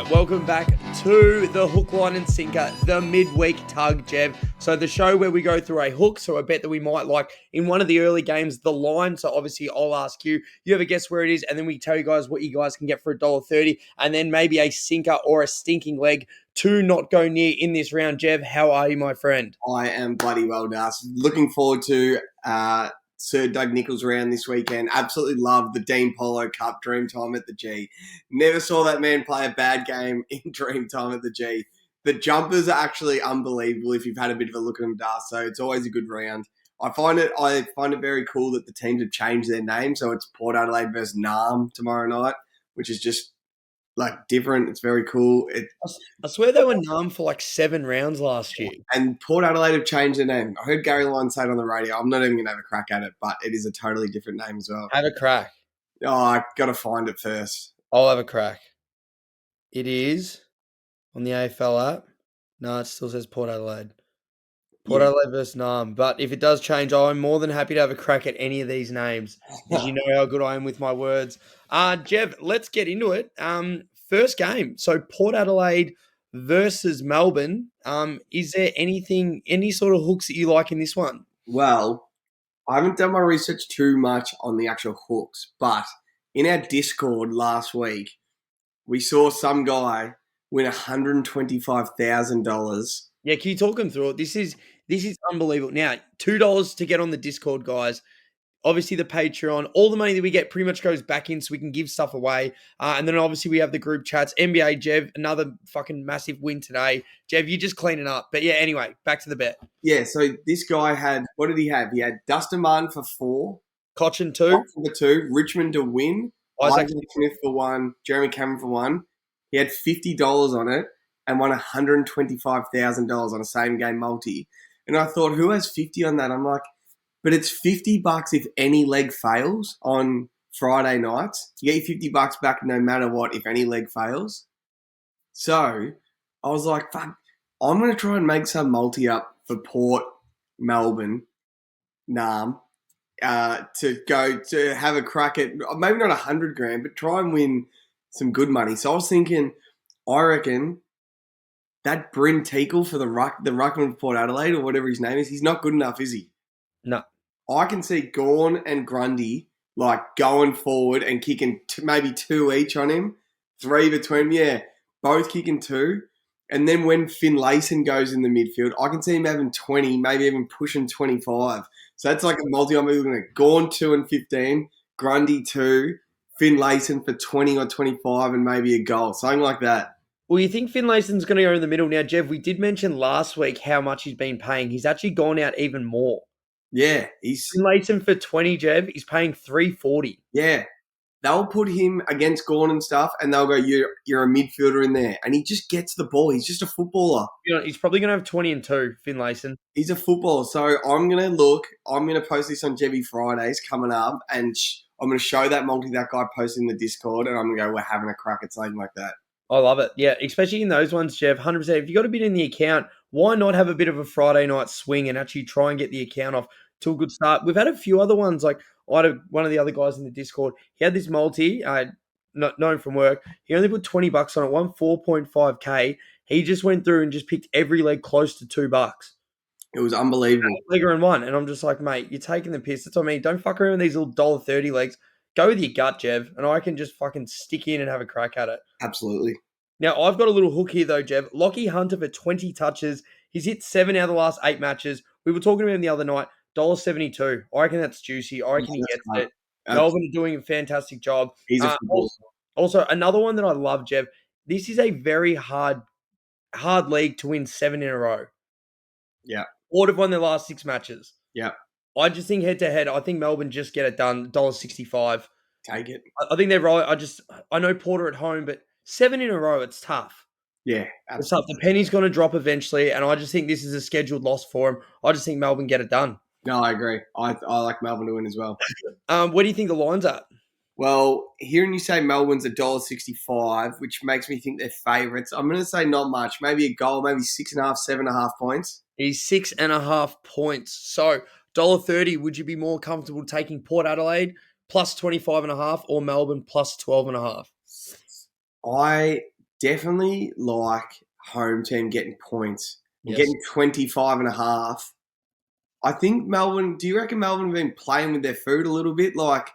right, welcome back to the Hook, Line and Sinker, the midweek tug, Jev. So the show where we go through a hook, so a bet that we might like in one of the early games, the line. So obviously I'll ask you, you have a guess where it is, and then we tell you guys what you guys can get for $1.30, and then maybe a sinker or a stinking leg to not go near in this round. Jev, how are you, my friend? I am bloody well, Darc. Looking forward to Sir Doug Nicholls round this weekend. Absolutely love the Dean Polo Cup Dream Time at the G. Never saw that man play a bad game in Dream Time at the G. The jumpers are actually unbelievable if you've had a bit of a look at them, Darc. So it's always a good round. I find it very cool that the teams have changed their name. So it's Port Adelaide versus Nam tomorrow night, which is just like different. It's very cool. I swear they were numb for like 7 rounds last year. And Port Adelaide have changed their name. I heard Gary Lyon say it on the radio. I'm not even going to have a crack at it, but it is a totally different name as well. Have a crack. Oh, I got to find it first. I'll have a crack. It is on the AFL app. No, it still says Port Adelaide. Port Adelaide versus Nam. But if it does change, I'm more than happy to have a crack at any of these names, because you know how good I am with my words. Jev, let's get into it. First game. So Port Adelaide versus Melbourne. Is there any sort of hooks that you like in this one? Well, I haven't done my research too much on the actual hooks, but in our Discord last week, we saw some guy win $125,000. Yeah, can you talk him through it? This is unbelievable. Now, $2 to get on the Discord, guys. Obviously, the Patreon, all the money that we get pretty much goes back in so we can give stuff away. And then obviously we have the group chats. NBA, Jev, another fucking massive win today. Jev, you're just cleaning up. But yeah, anyway, back to the bet. Yeah, so this guy had, what did he have? He had Dustin Martin for 4. Cochin 2. For 2. Richmond to win. Isaac Smith for 1. Jeremy Cameron for 1. He had $50 on it and won $125,000 on a same game multi. And I thought, who has 50 on that? I'm like, but it's $50 if any leg fails on Friday nights. You get your $50 back no matter what if any leg fails. So I was like, fuck, I'm going to try and make some multi up for Port, Melbourne, Nam, to go to have a crack at maybe not $100,000, but try and win some good money. So I was thinking, I reckon that Bryn Teakle for the ruckman of Port Adelaide or whatever his name is, he's not good enough, is he? No. I can see Gawn and Grundy like going forward and kicking maybe 2 each on him, 3 between them. Yeah, both kicking 2. And then when Finlayson goes in the midfield, I can see him having 20, maybe even pushing 25. So that's like a multi. I'm looking at Gawn 2 and 15, Grundy 2, Finlayson for 20 or 25 and maybe a goal, something like that. Well, you think Finlayson's going to go in the middle. Now, Jev, we did mention last week how much he's been paying. He's actually gone out even more. Yeah, he's Finlayson for 20, Jev. He's paying $340. Yeah, they'll put him against Gawn and stuff, and they'll go, "You're a midfielder in there," and he just gets the ball. He's just a footballer. You know, he's probably going to have 20 and 2, Finlayson. He's a footballer. So I'm going to look. I'm going to post this on Jevy Fridays coming up, and I'm going to show that multi that guy posted in the Discord, and I'm going to go, "We're having a crack at something like that." I love it. Yeah, especially in those ones, Jev, 100%. If you got a bit in the account, why not have a bit of a Friday night swing and actually try and get the account off to a good start? We've had a few other ones. Like I had one of the other guys in the Discord. He had this multi, known from work. He only put $20 on it, won 4.5K. He just went through and just picked every leg close to $2. It was unbelievable. Legger and 1. And I'm just like, mate, you're taking the piss. That's what I mean. Don't fuck around with these little $1.30 legs. Go with your gut, Jev, and I can just fucking stick in and have a crack at it. Absolutely. Now, I've got a little hook here, though, Jev. Lockie Hunter for 20 touches. He's hit 7 out of the last 8 matches. We were talking about him the other night. $1.72. I reckon that's juicy. I reckon he gets it. Melbourne are doing a fantastic job. He's a footballer. Also, another one that I love, Jev. This is a very hard league to win 7 in a row. Yeah. Port have won their last 6 matches. Yeah. I just think head-to-head, I think Melbourne just get it done, $1.65. Take it. I think they're right. I know Porter at home, but 7 in a row, it's tough. Yeah, absolutely. It's tough. The penny's going to drop eventually, and I just think this is a scheduled loss for him. I just think Melbourne get it done. No, I agree. I like Melbourne to win as well. Where do you think the line's at? Well, hearing you say Melbourne's $1.65, which makes me think they're favourites. I'm going to say not much. Maybe a goal, maybe 6.5, 7.5 points. He's 6.5 points. So $1.30, would you be more comfortable taking Port Adelaide plus 25.5 or Melbourne plus 12.5? I definitely like home team getting points and Yes. getting 25 and a half. I think Melbourne, do you reckon Melbourne have been playing with their food a little bit? Like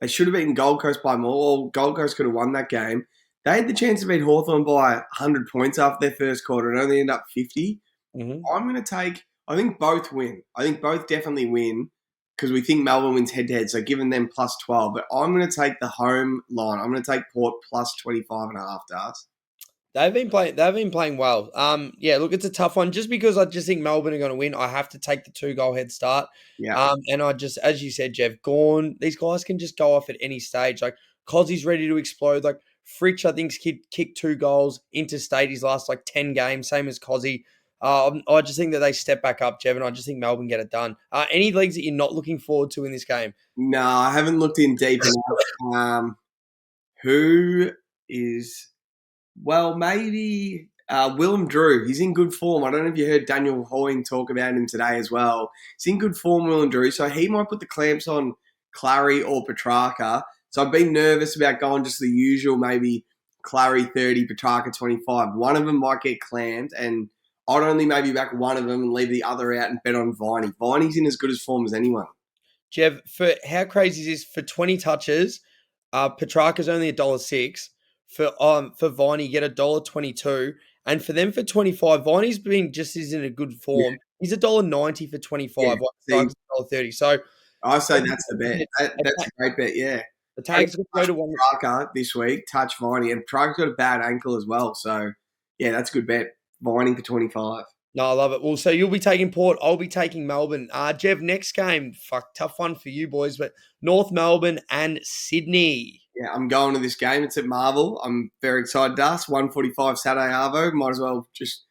they should have beaten Gold Coast by more. Or Gold Coast could have won that game. They had the chance to beat Hawthorn by 100 points after their first quarter and only end up 50. Mm-hmm. I'm going to take, I think both win. I think both definitely win because we think Melbourne wins head to head. So giving them plus 12. But I'm going to take the home line. I'm going to take Port plus 25 and a half, Darts. They've been playing. They've been playing well. Yeah. Look, it's a tough one. Just because I just think Melbourne are going to win, I have to take the 2 goal head start. Yeah. And I just, as you said, Jeff, Gorn. These guys can just go off at any stage. Like Cozzie's ready to explode. Like Fritsch, I think's kicked 2 goals interstate his last 10 games, same as Cozzy. I just think that they step back up, Jeff, and I just think Melbourne get it done. Any leagues that you're not looking forward to in this game? No, I haven't looked in deep enough. Who is Well, maybe Willem Drew. He's in good form. I don't know if you heard Daniel Hoying talk about him today as well. He's in good form, Willem Drew. So he might put the clamps on Clary or Petrarca. So I've been nervous about going just the usual, maybe Clary 30, Petrarca 25. One of them might get clamped, and I'd only maybe back one of them and leave the other out and bet on Viney. Viney's in as good as form as anyone. Jeff, for how crazy is this? For 20 touches, Petrarca's only $1.06. For Viney, you get $1.22. And for them for 25, Viney's been just as in a good Yeah, form. He's $1.90 for yeah. 25, while See, Petrarca's $1.30. So I say that's the bet. That's a great bet, yeah. the tag's going to go to one. Petrarca this week, touch Viney, and Petrarca's got a bad ankle as well. So, yeah, that's a good bet. Viney for 25. No, I love it. Well, so you'll be taking Port. I'll be taking Melbourne. Jeff, next game, tough one for you boys, but North Melbourne and Sydney. Yeah, I'm going to this game. It's at Marvel. I'm very excited. Dust 1:45 Saturday Arvo. Might as well just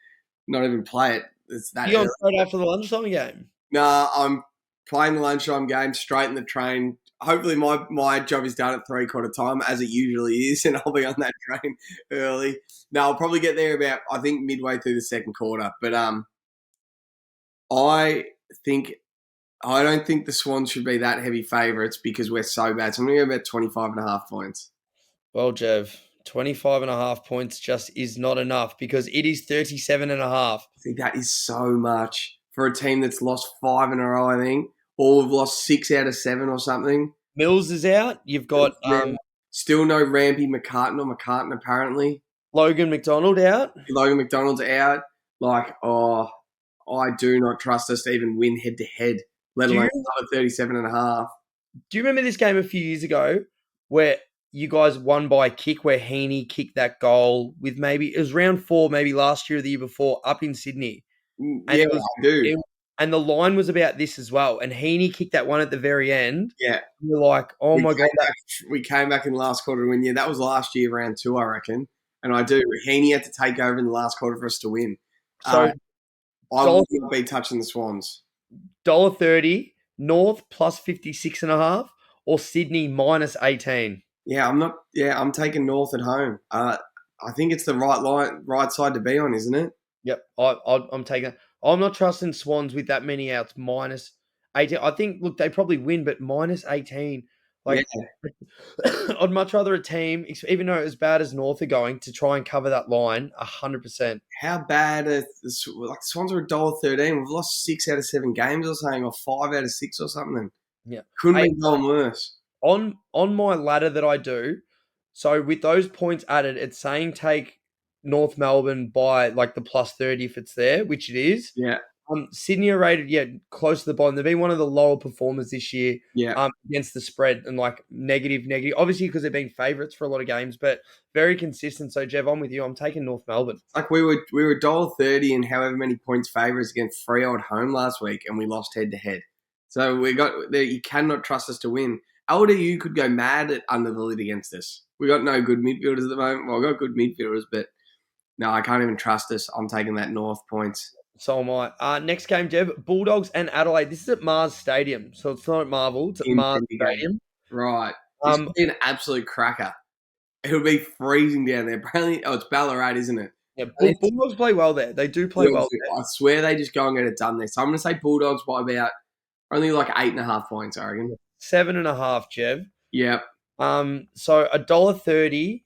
not even play it. It's that You going early. straight after the lunchtime game? Nah, I'm playing the lunchtime game straight in the train. Hopefully, my job is done at 3/4 time, as it usually is, and I'll be on that train early. No, I'll probably get there about, I think, midway through the second quarter. But I think I don't think the Swans should be that heavy favourites because we're so bad. So I'm going to go about 25 and a half points. Well, Jev, 25 and a half points just is not enough because it is 37 and a half. I think that is so much for a team that's lost 5 in a row, I think. Or we've lost 6 out of 7 or something. Mills is out. You've got Still no Rampy McCartan apparently. Logan McDonald out. Logan McDonald's out. I do not trust us to even win head to head, let alone another 37 and a half. Do you remember this game a few years ago where you guys won by a kick where Heaney kicked that goal with maybe, it was round 4, maybe last year or the year before, up in Sydney? And Yeah, I do. And the line was about this as well. And Heaney kicked that one at the very end. Yeah. You're like, oh my God. We came back in the last quarter to win. Yeah, that was last year, round 2, I reckon. And I do. Heaney had to take over in the last quarter for us to win. So I will not be touching the Swans. $1.30, North plus 56 and a half, or Sydney minus 18. Yeah, I'm not. Yeah, I'm taking North at home. I think it's the right side to be on, isn't it? Yep, I'm taking. I'm not trusting Swans with that many outs. Minus 18. I think. Look, they probably win, but minus 18. Like, I'd much rather a team, even though as bad as North are going, to try and cover that line 100%. How bad are the Swans are $1.13. We've lost 6 out of 7 games or something, or 5 out of 6 or something. Yeah, couldn't be going worse. On my ladder that I do, so with those points added, it's saying take North Melbourne by the plus 30 if it's there, which it is. Yeah. Sydney are rated, close to the bottom. They've been one of the lower performers this year. Yeah. Against the spread and negative. Obviously because they've been favourites for a lot of games, but very consistent. So Jev, I'm with you. I'm taking North Melbourne. We were $1.30 and however many points favourites against Freo at home last week, and we lost head to head. So you cannot trust us to win. LDU could go mad under the lid against us. We got no good midfielders at the moment. Well, I got good midfielders, but no, I can't even trust us. I'm taking that North points. So am I. Next game, Jev, Bulldogs and Adelaide. This is at Mars Stadium, so it's not at Marvel. It's at Mars Stadium. Right. This will be an absolute cracker. It'll be freezing down there. Apparently, it's Ballarat, isn't it? Yeah, Bulldogs play well there. They do play well there. I swear they just go and get it done there. So I'm going to say Bulldogs by about only 8.5 points, I reckon. 7.5, Jev. Yep. So $1.30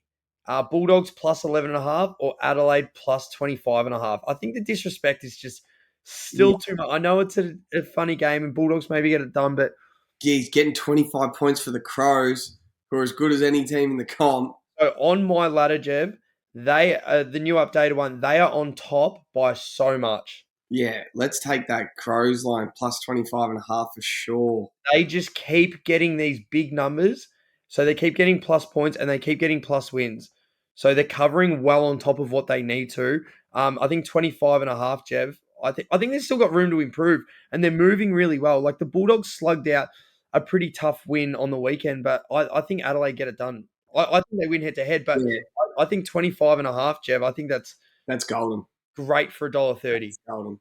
Bulldogs plus 11.5 or Adelaide plus 25.5. I think the disrespect is just Yeah, still too much. I know it's a funny game and Bulldogs maybe get it done, but he's getting 25 points for the Crows, who are as good as any team in the comp. so on my ladder, Jev, they the new updated one, they are on top by so much. Yeah, let's take that Crows line plus 25.5 for sure. They just keep getting these big numbers. So they keep getting plus points and they keep getting plus wins. So they're covering well on top of what they need to. I think 25.5, Jev. I think they've still got room to improve and they're moving really well. Like the Bulldogs slugged out a pretty tough win on the weekend, but I think Adelaide get it done. I think they win head to head, but Yeah, I think 25.5, Jev. I think that's that's golden. great for That's $1.30. golden.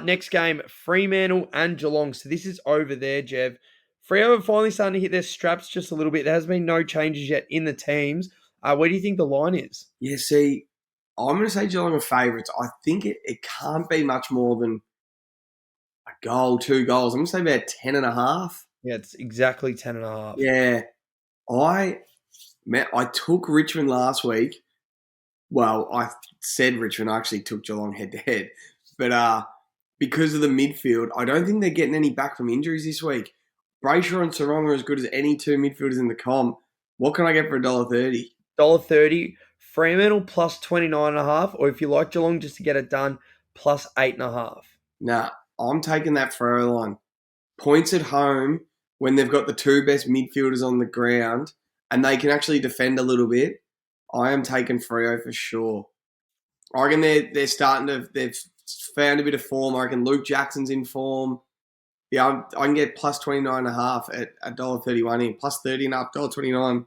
Next game, Fremantle and Geelong. So this is over there, Jev. Freo are finally starting to hit their straps just a little bit. There has been no changes yet in the teams. Where do you think the line is? Yeah, see, I'm going to say Geelong are favourites. I think it can't be much more than a goal, 2 goals. I'm going to say about 10.5. Yeah, it's exactly 10.5. Yeah, I I took Richmond last week. Well, I said Richmond. I actually took Geelong head to head, but because of the midfield, I don't think they're getting any back from injuries this week. Brayshaw and Sarong are as good as any two midfielders in the comp. What can I get for $1.30? $1.30. Fremantle plus 29.5. Or if you like Geelong just to get it done, plus 8.5. Nah, I'm taking that Freo line. Points at home when they've got the two best midfielders on the ground and they can actually defend a little bit. I am taking Freo for sure. I reckon they're starting to they've found a bit of form. I reckon Luke Jackson's in form. Yeah, I can get plus 29.5 at $1.31 in. Plus 30.5, $1.29.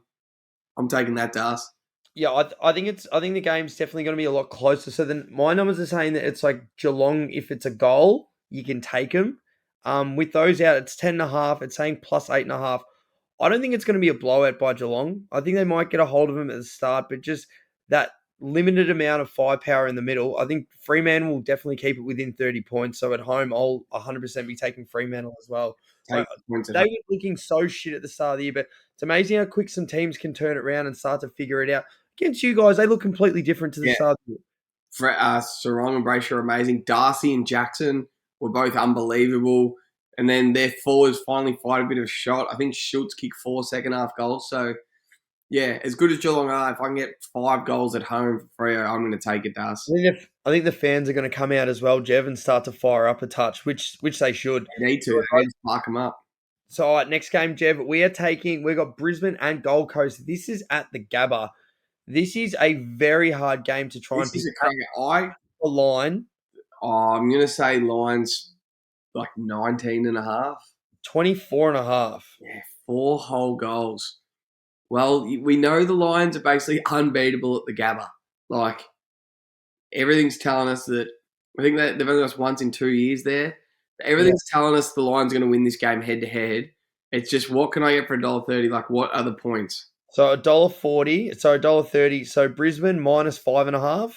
I'm taking that, Das. Yeah, I think the game's definitely going to be a lot closer. So then my numbers are saying that it's like Geelong, if it's a goal, you can take them. With those out, it's 10.5. It's saying plus 8.5. I don't think it's going to be a blowout by Geelong. I think they might get a hold of them at the start, but just that limited amount of firepower in the middle. I think Fremantle will definitely keep it within 30 points. So at home, I'll 100% be taking Fremantle as well. Take Like, the points at they home. were looking so shit at the start of the year, but it's amazing how quick some teams can turn it around and start to figure it out. Against you guys, they look completely different to the Yeah, start of the year. Sarong and Brayshaw are amazing. Darcy and Jackson were both unbelievable. And then their forwards finally fired a bit of a shot. I think Schultz kicked 4 second half goals. So, yeah, as good as Geelong are, if I can get 5 goals at home for Freo, I'm going to take it, Das. I think the fans are going to come out as well, Jev, and start to fire up a touch, which they should. They need to. They need to spark them up. So, all right, next game, Jev, we've got Brisbane and Gold Coast. This is at the Gabba. This is a very hard game to try and This pick is a cracker. a line. I'm going to say Lions like 19.5. 24.5. Yeah, 4 whole goals. Well, we know the Lions are basically unbeatable at the Gabba. Like, everything's telling us that. I think that they've only lost once in 2 years there. Yeah. Everything's telling us the Lions are going to win this game head to head. It's just what can I get for $1.30? Like, what are the points? So $1.40. So $1.30. So Brisbane minus 5.5.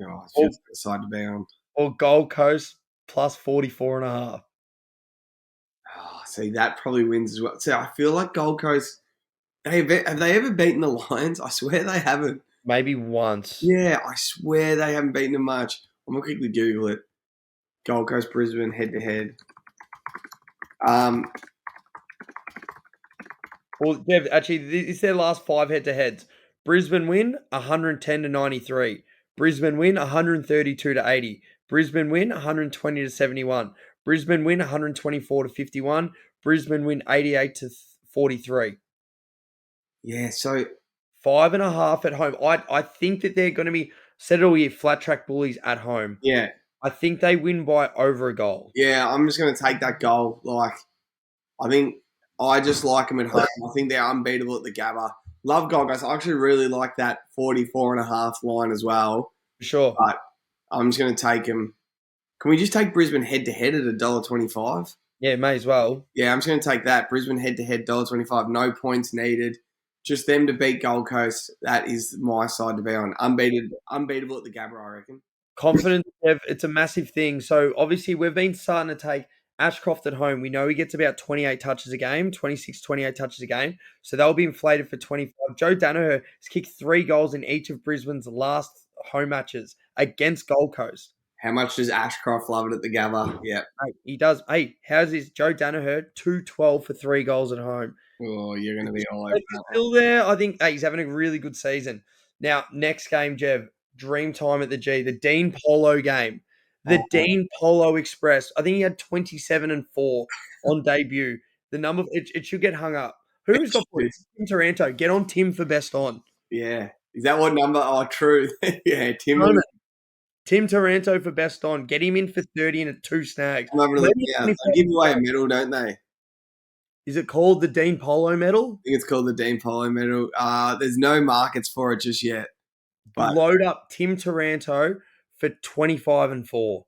Oh, it's Or, just side to bound. or Gold Coast plus 44.5. Oh, see, that probably wins as well. See, I feel like Gold Coast. Have they ever beaten the Lions? I swear they haven't. Maybe once. Yeah, I swear they haven't beaten them much. I'm gonna quickly Google it. Gold Coast Brisbane head to head. Well, Jev, actually, it's their last 5 head-to-heads. Brisbane win 110 to 93. Brisbane win 132 to 80. Brisbane win 120 to 71. Brisbane win 124 to 51. Brisbane win 88 to 43. Yeah, so 5.5 at home. I think that they're going to be set it all year flat track bullies at home. yeah, I think they win by over a goal. yeah. I'm just gonna take that goal. Like, I think I just like them at home. I think they're unbeatable at the Gabba. Love Gold Coast. I actually really like that 44.5 line as well. For sure. But I'm just gonna take them. Can we just take Brisbane head to head at $1.25? Yeah, may as well. Yeah, I'm just going to take that. Brisbane head to head, $1.25. No points needed. Just them to beat Gold Coast. That is my side to be on. Unbeatable at the Gabba, I reckon. Confidence, Jev, it's a massive thing. So obviously we've been starting to take Ashcroft at home, we know he gets about 28 touches a game, 26, 28 touches a game. So they'll be inflated for 25. Joe Danaher has kicked 3 goals in each of Brisbane's last home matches against Gold Coast. How much does Ashcroft love it at the Gabba? Yeah. Hey, he does. Hey, how's this? Joe Danaher, 212 for 3 goals at home. Oh, you're going to be all over He's that one. still there. I think hey, he's having a really good season. Now, next game, Jev, dream time at the G, the Dean Polo game. The Oh, Dean Polo Express. I think he had 27 and 4 on debut. The number it should get hung up. Who's got points? Tim Taranto. Get on Tim for best on. yeah. Is that what number? Oh, true. Yeah, Tim. Moment. Tim Taranto for best on. Get him in for 30 and 2 snags. I'm having a look Maybe now. 25. They give away a medal, don't they? I Is it called the Dean Polo medal? think it's called the Dean Polo medal. There's no markets for it just yet. But Load up Tim Taranto for 25 and 4.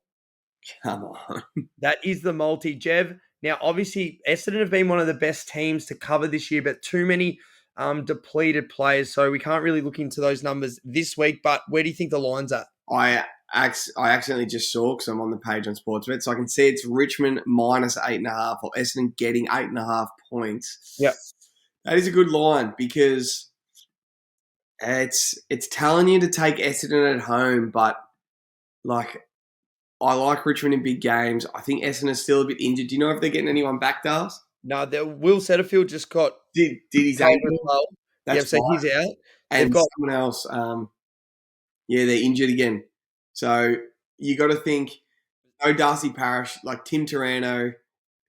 come on. That is the multi, Jev. Now, obviously, Essendon have been one of the best teams to cover this year, but too many depleted players, so we can't really look into those numbers this week. But where do you think the line's at? I accidentally just saw because I'm on the page on Sportsbet, so I can see it's Richmond minus 8.5 or Essendon getting 8.5 points. Yep. That is a good line because it's telling you to take Essendon at home, but like I like Richmond in big games. I think Essendon's still a bit injured. Do you know if they're getting anyone back, Dars? No, Will Setterfield just got Did his COVID ankle? as well. Yeah, That's so right. he's out. They've And got someone else, yeah, they're injured again. So you got to think, no Darcy Parish, like Tim Taranto,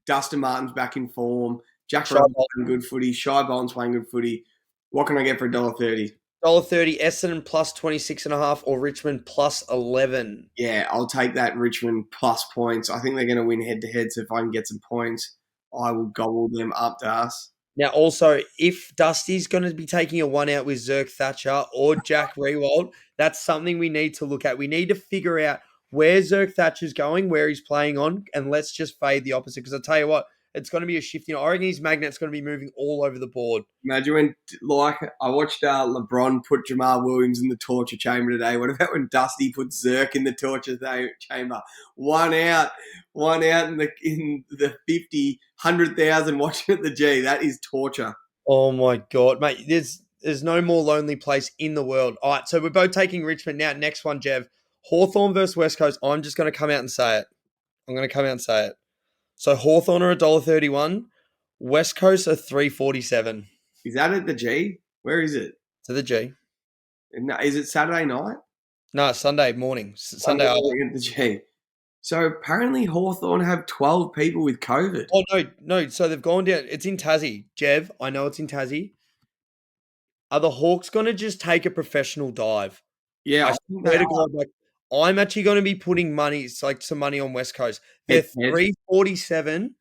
Dustin Martin's back in form, Jack Rowan's playing good footy, Shy Boland's playing good footy. What can I get for $1.30? $1.30, Essendon plus 26.5 or Richmond plus 11. Yeah, I'll take that Richmond plus points. I think they're going to win head to head. So if I can get some points, I will gobble them up, Das. Now, also, if Dusty's going to be taking a one out with Zerk Thatcher or Jack Rewald, that's something we need to look at. We need to figure out where Zerk Thatcher's going, where he's playing on, and let's just fade the opposite. Because I'll tell you what, it's going to be a shift. I reckon his magnet's going to be moving all over the board. Imagine when, like, I watched LeBron put Jamal Williams in the torture chamber today. What about when Dusty put Zerk in the torture chamber? One out in the 50, 100,000 watching at the G. That is torture. Oh my God, mate. There's no more lonely place in the world. All right, so we're both taking Richmond now. Next one, Jev. Hawthorn versus West Coast. I'm just going to come out and say it. I'm going to come out and say it. So Hawthorn are $1.31. West Coast are $3.47. Is that at the G? Where is it? To the G. Is it Saturday night? No, Sunday morning. Sunday afternoon. At the G. So apparently Hawthorn have 12 people with COVID. Oh, no. So they've gone down. It's in Tassie. Jev, I know it's in Tassie. Are the Hawks going to just take a professional dive? Yeah, I swear to God, like, I'm actually going to be putting money, it's like some money on West Coast. They're 347.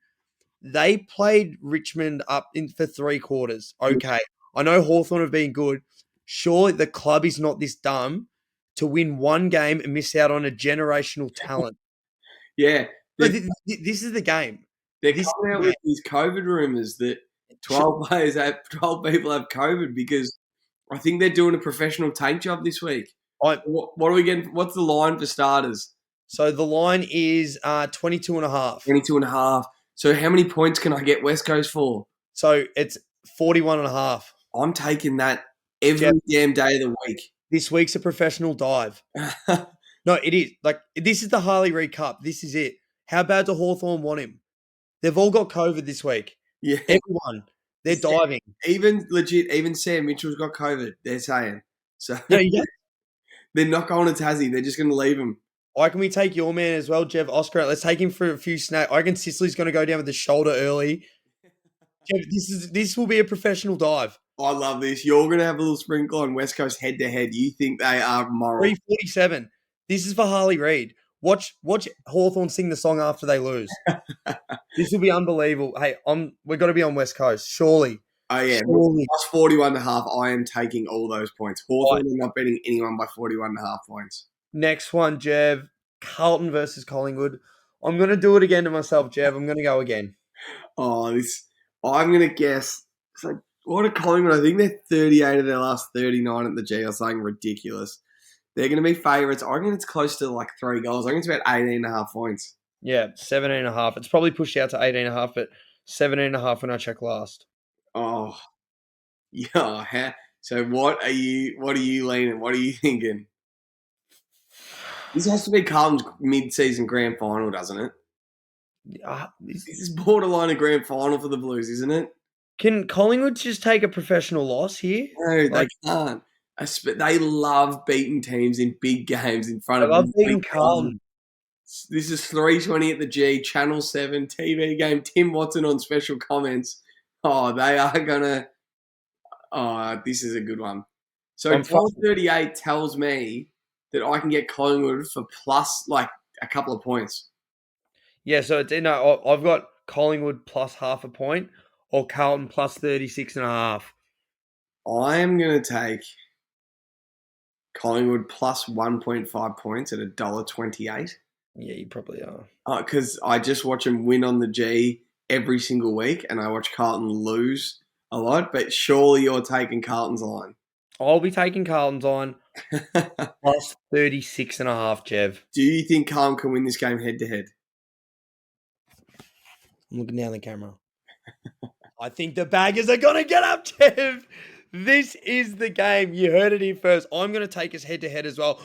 They played Richmond up in for 3/4. Okay. I know Hawthorn have been good. Sure, the club is not this dumb to win one game and miss out on a generational talent. Yeah. No, this is the game. They're coming out with these COVID rumors that 12 people have COVID because I think they're doing a professional tank job this week. What are we getting? What's the line for starters? So the line is 22.5. 22.5. So how many points can I get West Coast for? So it's 41.5. I'm taking that every damn day of the week. This week's a professional dive. No, it is. Like, this is the Harley Reid Cup. This is it. How bad do Hawthorn want him? They've all got COVID this week. Yeah. Everyone. They're diving. Even Sam Mitchell's got COVID, they're saying. So Yeah. they're not going to Tassie. They're just going to leave him. Why can we take your man as well, Jev Oscar? Let's take him for a few snaps. I reckon Sicily's going to go down with the shoulder early. Jev, this will be a professional dive. I love this. You're going to have a little sprinkle on West Coast head-to-head. You think they are moral. 347. This is for Harley Reid. Watch Hawthorn sing the song after they lose. This will be unbelievable. Hey, we've got to be on West Coast, surely. Oh, yeah. Surely. Plus 41.5, I am taking all those points. Hawthorn are not betting anyone by 41.5 points. Next one, Jev. Carlton versus Collingwood. I'm going to do it again to myself, Jev. I'm going to go again. I'm going to guess. So, what are Collingwood? I think they're 38 of their last 39 at the G or something ridiculous. They're going to be favourites. I reckon it's close to like 3 goals. I reckon it's about 18.5 points. Yeah, 17.5. It's probably pushed out to 18.5, but 17.5 when I checked last. Oh, yeah. So what are you leaning? What are you thinking? This has to be Carlton's mid-season grand final, doesn't it? This is borderline a grand final for the Blues, isn't it? Can Collingwood just take a professional loss here? No, they Like, can't. They love beating teams in big games in front I of love big beating crowds. Carlton. This is 3:20 at the G, Channel 7 TV game. Tim Watson on special comments. Oh, they are gonna. Oh, this is a good one. So I'm fucking 12.38 tells me that I can get Collingwood for plus like a couple of points. Yeah, so it's I've got Collingwood plus half a point or Carlton plus 36.5. I am gonna take Collingwood plus 1.5 points at $1.28. Yeah, you probably are. Because I just watch them win on the G every single week, and I watch Carlton lose a lot. But surely you're taking Carlton's line. I'll be taking Carlton's on plus 36.5, Jev. Do you think Carlton can win this game head to head? I'm looking down the camera. I think the baggers are going to get up, Jev. This is the game. You heard it here first. I'm going to take us head to head as well.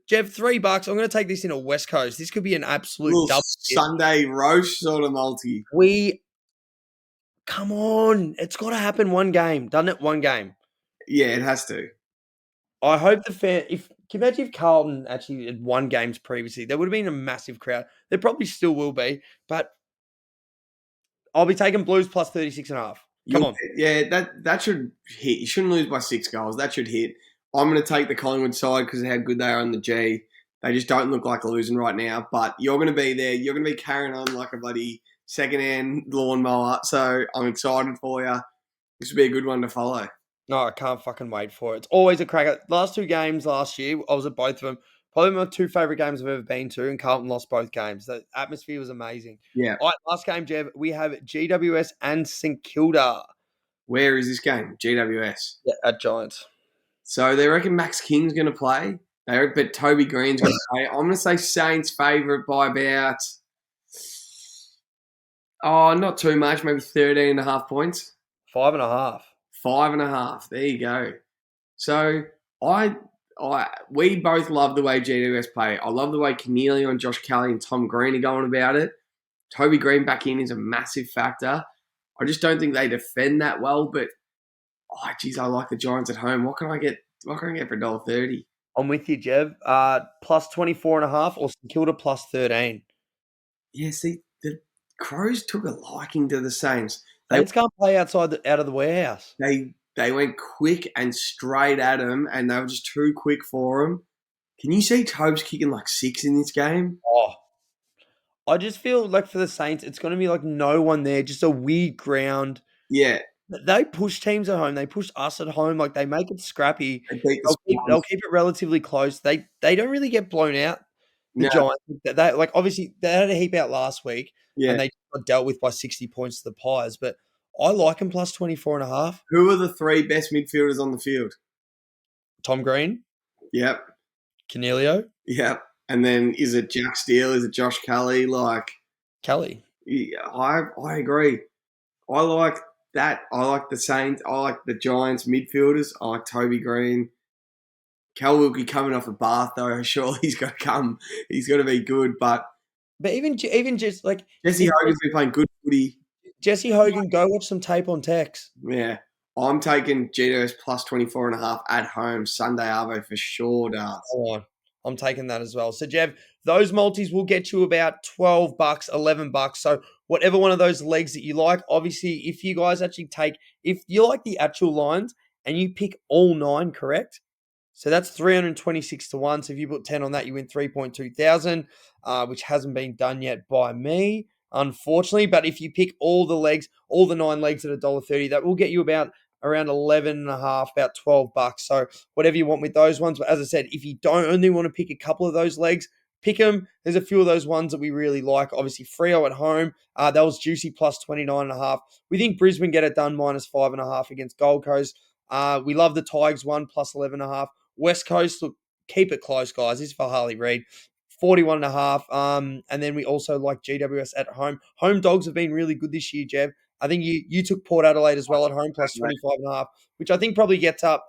Jev, $3. I'm going to take this in a West Coast. This could be an absolute Little double hit. Sunday roast sort of multi. Come on. It's got to happen one game. Done it one game. Yeah, it has to. I hope can you imagine if Carlton actually had won games previously, there would have been a massive crowd. There probably still will be, but I'll be taking Blues plus 36.5. Come on. Yeah, that should hit. You shouldn't lose by 6 goals. That should hit. I'm going to take the Collingwood side because of how good they are on the G. They just don't look like losing right now. But you're going to be there. You're going to be carrying on like a bloody second-hand lawnmower. So I'm excited for you. This will be a good one to follow. No, I can't fucking wait for it. It's always a cracker. Last two games last year, I was at both of them. Probably my two favourite games I've ever been to, and Carlton lost both games. The atmosphere was amazing. Yeah. All right, last game, Jev, we have GWS and St Kilda. Where is this game? GWS. Yeah, at Giants. So they reckon Max King's going to play. But Toby Green's going to play. I'm going to say Saints favourite by about, not too much, maybe 13.5 points. 5.5. 5.5. There you go. So we both love the way GWS play. I love the way Cornelio and Josh Kelly and Tom Green are going about it. Toby Green back in is a massive factor. I just don't think they defend that well, but I like the Giants at home. What can I get? What can I get for $1.30? I'm with you, Jev. Plus 24.5 or St Kilda plus 13. Yeah, see, the Crows took a liking to the Saints. Saints can't play out of the warehouse. They went quick and straight at them, and they were just too quick for them. Can you see Tobes kicking like 6 in this game? Oh, I just feel like for the Saints, it's going to be like no one there, just a weird ground. Yeah, They push teams at home. They push us at home. Like they make it scrappy. they beat the They'll Swans. keep it relatively close. They don't really get blown out. The No, Giants, they like obviously they had a heap out last week, yeah. and they got dealt with by 60 points to the Pies. But I like them plus 24.5. Who are the three best midfielders on the field? Tom Green, Yep, Cornelio, yep. And then is it Jack Steele? Is it Josh Kelly? Like, Kelly. yeah, I agree. I like that. I like the Saints. I like the Giants midfielders. I like Toby Green. Cal Wilkie coming off a bath though. Surely he's got to come. He's got to be good. But But even just like Jesse if Hogan's been playing good footy. Jesse Hogan, go watch some tape on Tex. Yeah. I'm taking GWS plus 24.5 at home. Sunday Arvo for sure, Darts. Come on. I'm taking that as well. So, Jev, those multis will get you about $12, $11. So, whatever one of those legs that you like, obviously, if you guys actually if you like the actual lines and you pick all 9 correct, so that's 326 to 1. So, if you put 10 on that, you win 3.2 thousand, which hasn't been done yet by me, unfortunately. But if you pick all the legs, all the 9 legs at $1.30, that will get you about around 11.5, about $12. So whatever you want with those ones. But as I said, if you don't only want to pick a couple of those legs, pick them. There's a few of those ones that we really like. Obviously, Freo at home, that was juicy plus 29.5. We think Brisbane get it done minus 5.5 against Gold Coast. We love the Tigers one plus 11.5. West Coast, look, keep it close, guys. This is for Harley Reid. 41.5. And then we also like GWS at home. Home dogs have been really good this year, Jev. I think you took Port Adelaide as well at home plus 25.5, which I think probably gets up.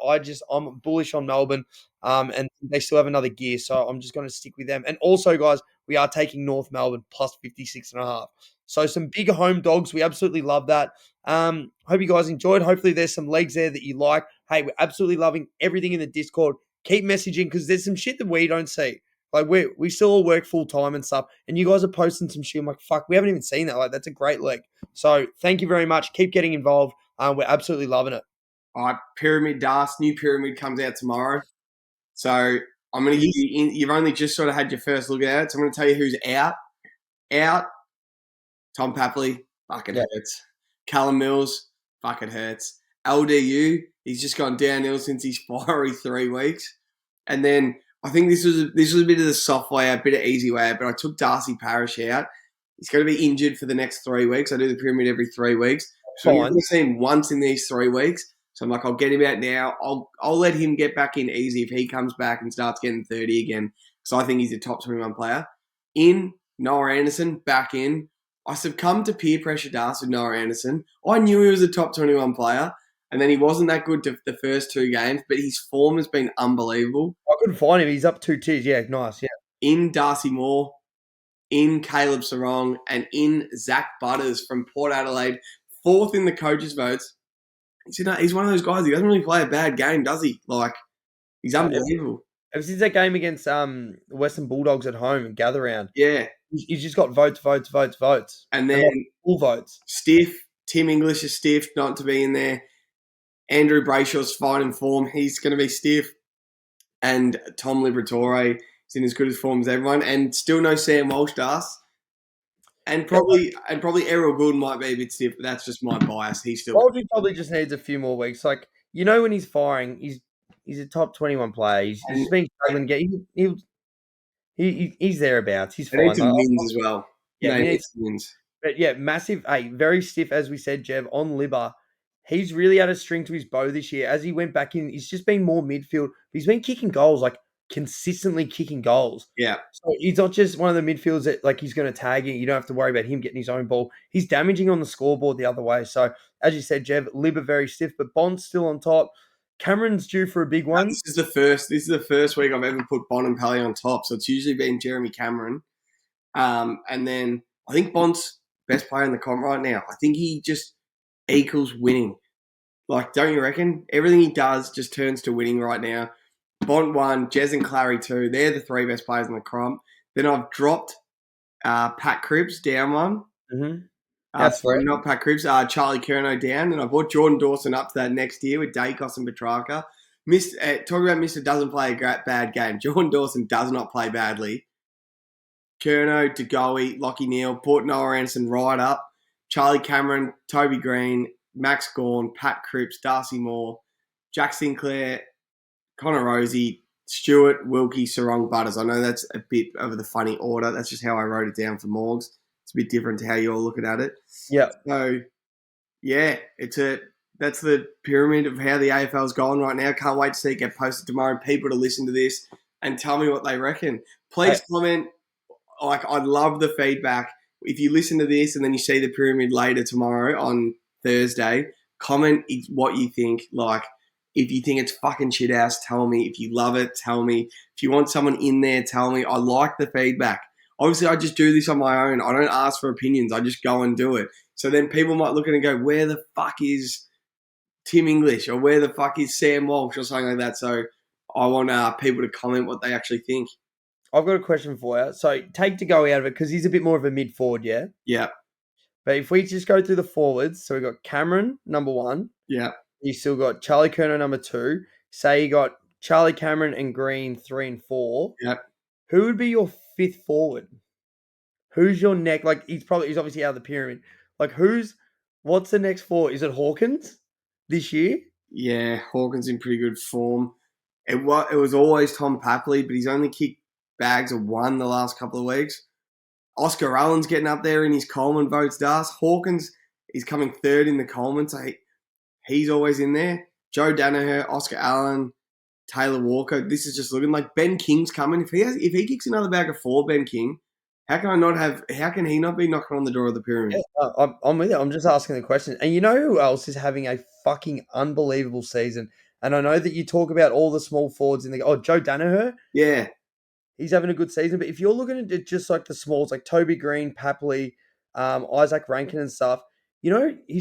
I'm bullish on Melbourne. And they still have another gear, so I'm just going to stick with them. And also, guys, we are taking North Melbourne plus 56.5. So some big home dogs. We absolutely love that. Hope you guys enjoyed. Hopefully there's some legs there that you like. Hey, we're absolutely loving everything in the Discord. Keep messaging because there's some shit that we don't see. Like we still all work full time and stuff, and you guys are posting some shit. I'm like, fuck, we haven't even seen that. Like that's a great leg. So thank you very much. Keep getting involved. We're absolutely loving it. All right, Pyramid Dust, new Pyramid comes out tomorrow. So I'm going to give you, you've only just sort of had your first look at it. So I'm going to tell you who's out. Out, Tom Papley, fucking hurts. Callum Mills, fucking hurts. LDU, he's just gone downhill since his fiery 3 weeks. And then I think this was a bit of the soft way out, a bit of easy way out, but I took Darcy Parish out. He's going to be injured for the next 3 weeks. I do the pyramid every 3 weeks. So I'm going to see him once in these 3 weeks. So I'm like, I'll get him out now. I'll let him get back in easy if he comes back and starts getting 30 again. So I think he's a top 21 player. In, Noah Anderson, back in. I succumbed to peer pressure dance with Noah Anderson. I knew he was a top 21 player, and then he wasn't that good the first 2 games, but his form has been unbelievable. I couldn't find him. He's up 2 tiers. Yeah, nice. Yeah. In Darcy Moore, in Caleb Sarong, and in Zach Butters from Port Adelaide, 4th in the coaches' votes. He's one of those guys. He doesn't really play a bad game, does he? Like, he's unbelievable. Ever since that game against the Western Bulldogs at home and gather round, yeah, he's just got votes. And then full votes. Stiff, Tim English is stiff, not to be in there. Andrew Brayshaw's fine in form. He's going to be stiff. And Tom Liberatore is in as good as form as everyone. And still no Sam Walsh, does. And probably Errol Gould might be a bit stiff, but that's just my bias. He's still. Walsh probably just needs a few more weeks. Like, when he's firing, he's a top 21 player. He's just been struggling to get. He's thereabouts. He's fine. He needs some wins as well. Yeah, he needs wins. But yeah, massive. Very stiff, as we said, Jev, on Libba. He's really had a string to his bow this year. As he went back in, he's just been more midfield. He's been kicking goals, like consistently kicking goals. Yeah. So he's not just one of the midfielders that like he's going to tag you. You don't have to worry about him getting his own ball. He's damaging on the scoreboard the other way. So as you said, Jev, Libba very stiff, but Bond's still on top. Cameron's due for a big one. This is the first week I've ever put Bond and Pally on top. So it's usually been Jeremy Cameron. And then I think Bond's best player in the comp right now. I think he just equals winning. Like, don't you reckon? Everything he does just turns to winning right now. Bond 1, Jez and Clary 2. They're the 3 best players in the comp. Then I've dropped Pat Cripps down 1. Mm-hmm. Sorry, not Pat Cripps. Charlie Curnow down. And I brought Jordan Dawson up to that next year with Dacos and Petrarca. Talking about Mr. doesn't play a bad game. Jordan Dawson does not play badly. Curnow, DeGoey, Lockie Neal, Port Noah Anderson right up. Charlie Cameron, Toby Green, Max Gawn, Pat Cripps, Darcy Moore, Jack Sinclair, Connor Rosie, Stewart, Wilkie, Sarong, Butters. I know that's a bit of the funny order. That's just how I wrote it down for Morgs. It's a bit different to how you're looking at it. Yeah. So, yeah, that's the pyramid of how the AFL's going right now. Can't wait to see it get posted tomorrow. People to listen to this and tell me what they reckon. Please comment. Like, I'd love the feedback. If you listen to this and then you see the pyramid later tomorrow on Thursday, comment what you think. Like, if you think it's fucking shit house, tell me. If you love it, tell me. If you want someone in there, tell me. I like the feedback. Obviously, I just do this on my own. I don't ask for opinions. I just go and do it. So then people might look at it and go, where the fuck is Tim English? Or where the fuck is Sam Walsh? Or something like that. So I want people to comment what they actually think. I've got a question for you. So take DeGoey out of it because he's a bit more of a mid forward, yeah? Yeah. But if we just go through the forwards, so we've got Cameron, number 1. Yeah. You still got Charlie Curnow, number 2. Say you got Charlie Cameron and Green, 3 and 4. Yeah. Who would be your 5th forward? Who's your next? Like, he's obviously out of the pyramid. Like, what's the next 4? Is it Hawkins this year? Yeah, Hawkins in pretty good form. It was always Tom Papley, but he's only kicked bags of 1 the last couple of weeks. Oscar Allen's getting up there in his Coleman votes, does. Hawkins is coming 3rd in the Coleman, so he's always in there. Joe Danaher, Oscar Allen, Taylor Walker. This is just looking like Ben King's coming. If he kicks another bag of 4, Ben King, how can I not have? How can he not be knocking on the door of the Yeah, pyramid? I'm with you. I'm just asking the question. And you know who else is having a fucking unbelievable season? And I know that you talk about all the small forwards in the Joe Danaher, Yeah, he's having a good season. But if you're looking at it just like the smalls, like Toby Green, Papley, Isaac Rankin and stuff, he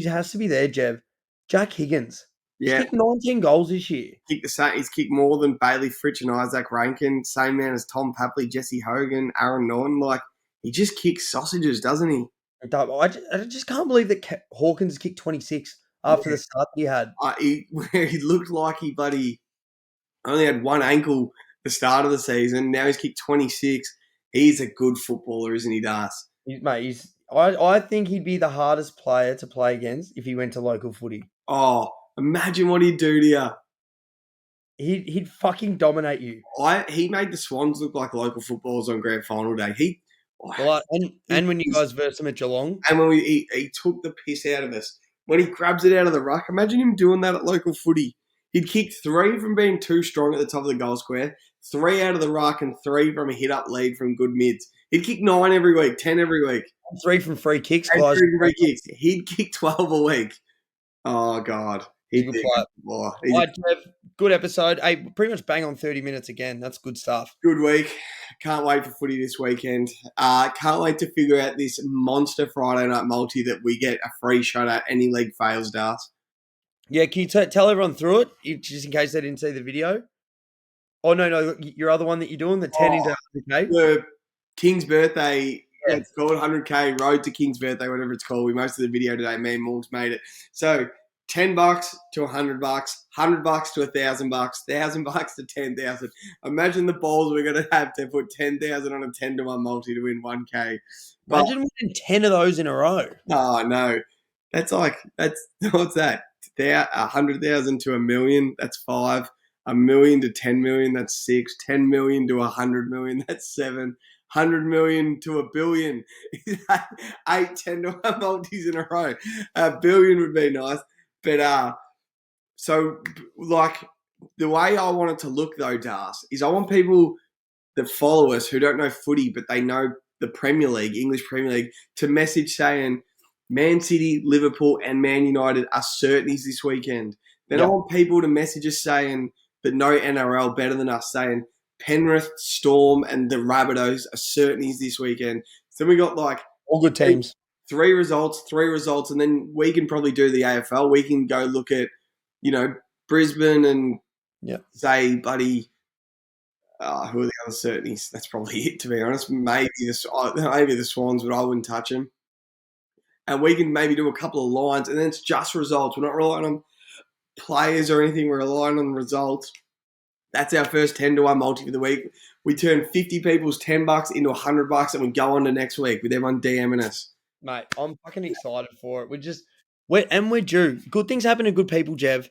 has to be there, Jev. Jack Higgins. He's yeah. kicked 19 goals this year. He's kicked more than Bailey Fritsch and Isaac Rankin. Same man as Tom Papley, Jesse Hogan, Aaron Norton. Like he just kicks sausages, doesn't he? I just can't believe that Hawkins kicked 26 after Yeah. the start that he had. He looked like he bloody only had one ankle the start of the season. Now he's kicked 26. He's a good footballer, isn't he, Das? I think he'd be the hardest player to play against if he went to local footy. Oh, imagine what he'd do to you. He'd fucking dominate you. He made the Swans look like local footballers on grand final day. Well, and when you guys versed him at Geelong, And when he took the piss out of us. When he grabs it out of the ruck, imagine him doing that at local footy. He'd kick 3 from being too strong at the top of the goal square, 3 out of the ruck, and 3 from a hit-up lead from good mids. He'd kick 9 every week, 10 every week. 3 from free kicks, And guys. 3 from free kicks. He'd kick 12 a week. Oh, God. He's He'd a be good a player. good baller. All right, Jev, good episode. Hey, pretty much bang on 30 minutes again. That's good stuff. Good week. Can't wait for footy this weekend. Can't wait to figure out this monster Friday night multi that we get a free shot at any league fails, Das. Yeah, can you tell everyone through it, just in case they didn't see the video? Oh, no, your other one that you're doing, the 10 into 100K? The King's birthday, Yeah. it's called 100K, Road to King's birthday, whatever it's called. We posted the video today. Me and Morgs made it. So $10 to $100, $100 to $1,000, $1,000 to 10,000. Imagine the balls we're going to have to put 10,000 on a 10 to 1 multi to win 1K. But, Imagine winning 10 of those in a row. oh, no. That's what's that? 100,000 to 1,000,000, that's 5. 1,000,000 to 10,000,000, that's 6. 10,000,000 to 100,000,000, that's 7. 100,000,000 to 1,000,000,000. 8 10 to 1 multis in a row. A billion would be nice. But so like the way I want it to look though, Das, is I want people that follow us who don't know footy but they know the Premier League, English Premier League, to message saying Man City, Liverpool, and Man United are certainties this weekend. Then I want people to message us saying that know NRL better than us, saying Penrith, Storm, and the Rabbitohs are certainties this weekend. So we got like all good teams. 3 results, and then we can probably do the AFL. We can go look at, Brisbane and say, buddy, who are the other certainties? That's probably it, to be honest. Maybe the Swans, but I wouldn't touch them. And we can maybe do a couple of lines, and then it's just results. We're not relying on players or anything. We're relying on results. That's our first 10 to 1 multi for the week. We turn 50 people's $10 into $100, and we go on to next week with everyone DMing us. Mate, I'm fucking excited for it. We're due. Good things happen to good people, Jev.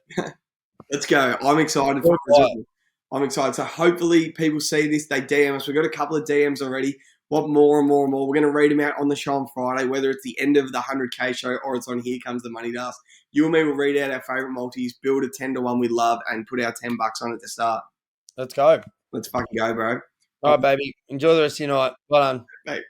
Let's go. I'm excited for it. I'm excited. So hopefully people see this, they DM us. We've got a couple of DMs already. Want more and more and more. We're going to read them out on the show on Friday, whether it's the end of the 100K show or it's on Here Comes the Money Dust. You and me will read out our favourite multis, build a 10 to 1 we love, and put our $10 on it to start. Let's go. Let's fucking go, bro. All right, baby. Enjoy the rest of your night. Well done. Mate.